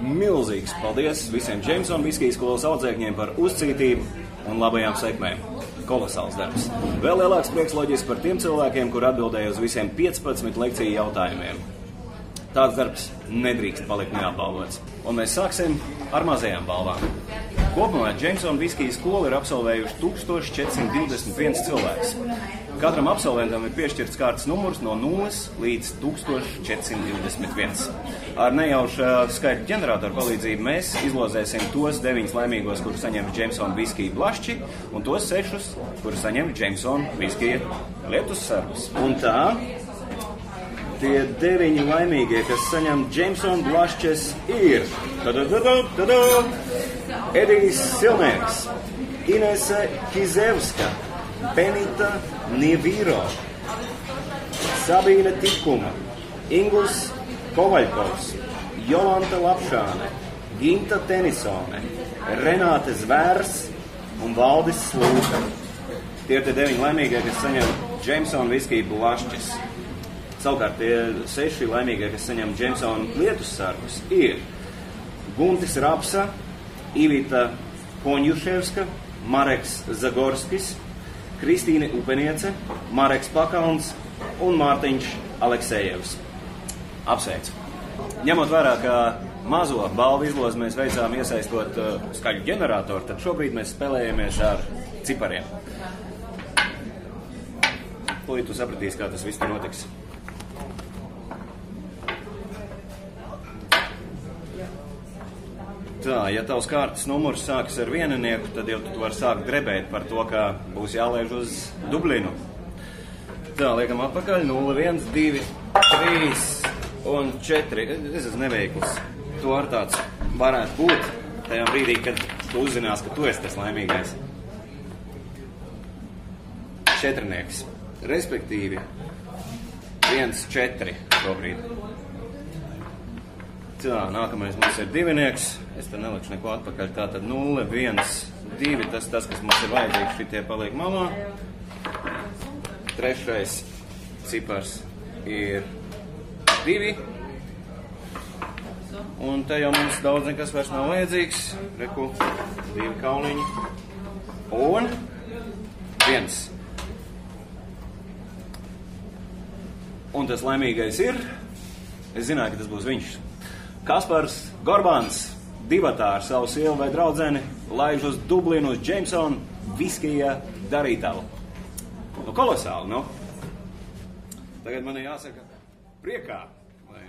Milzīgs paldies visiem Jameson viskijas skolas audzēkņiem par uzcītību un labajām sekmēm. Kolosāls darbs. Vēl lielāks prieks loģiski par tiem cilvēkiem, kur atbildēja uz visiem 15 lekciju jautājumiem. Tāds darbs nedrīkst palikt neapbalvots. Un mēs sāksim ar mazajām balvām. Kopumā Jameson viskijas skolu ir absolvējuši 1421 cilvēks. Katram absolventam ir piešķirts kārtas numurs no 0 līdz 1421. Ar nejauša skaitļu ģeneratoru palīdzību mēs izlozēsim tos 9 laimīgos, kuri saņem Jameson viskiju blašķi, un tos 6, kuri saņem Jameson viskiju lietus sargus. Un tā, tie 9 laimīgie, kas saņem Jameson blašķes, ir Edijs Silnieks, Inese Kizevska, Benita Nievīro, Sabīne Tikuma, Ingus Kovaļkovs, Jolanta Lapšāne, Ginta Tenisone, Renāte Zvērs un Valdis Slūka. Tie ir tie 9 laimīgie, kas saņem Jameson viskiju blašķes. Savukārt tie 6 laimīgie, kas saņem Jameson lietus sargus, ir Guntis Rapsa, Ivita Konjuševska, Mareks Zagorskis, Kristīne Upeniece, Mareks Pakalns un Mārtiņš Aleksejevs. Apsveicu! Ņemot vērā, ka mazo balvu izlozi mēs veicām iesaistot skaļu ģeneratoru, tad šobrīd mēs spēlējamies ar cipariem. Tūlīt tu sapratīsi, kā tas viss te notiks. Tā, ja tavs kārtas numurs sākas ar viennieku, tad jau tu vari sākt drebēt par to, ka būs jālaiž uz Dublinu. Tā, liekam atpakaļ. 0, 1, 2, 3 un 4. Es esmu neveikls. Tu ar tāds varētu būt tajā brīdī, kad tu uzzinās, ka tu esi tas laimīgais. 4. Respektīvi 1, 4 šobrīd. Tā, nākamais mums ir 2. Es te nelikšu neko atpakaļ. Tātad 0, 1, 2. Tas, kas mums ir vajadzīgs, šitie paliek malā. 3. cipars ir 2. Un te jau mums daudz nekas vairs nav vajadzīgs. Reku, 2 kauliņi. Un 1. Un tas laimīgais ir, es zināju, ka tas būs viņš. Kaspars Gorbāns, divatā ar savu sievu vai draudzeni, laiž uz Dublinu uz Jameson viskija darītavu. Nu, kolosāli, nu? Tagad man jāsaka priekā, vai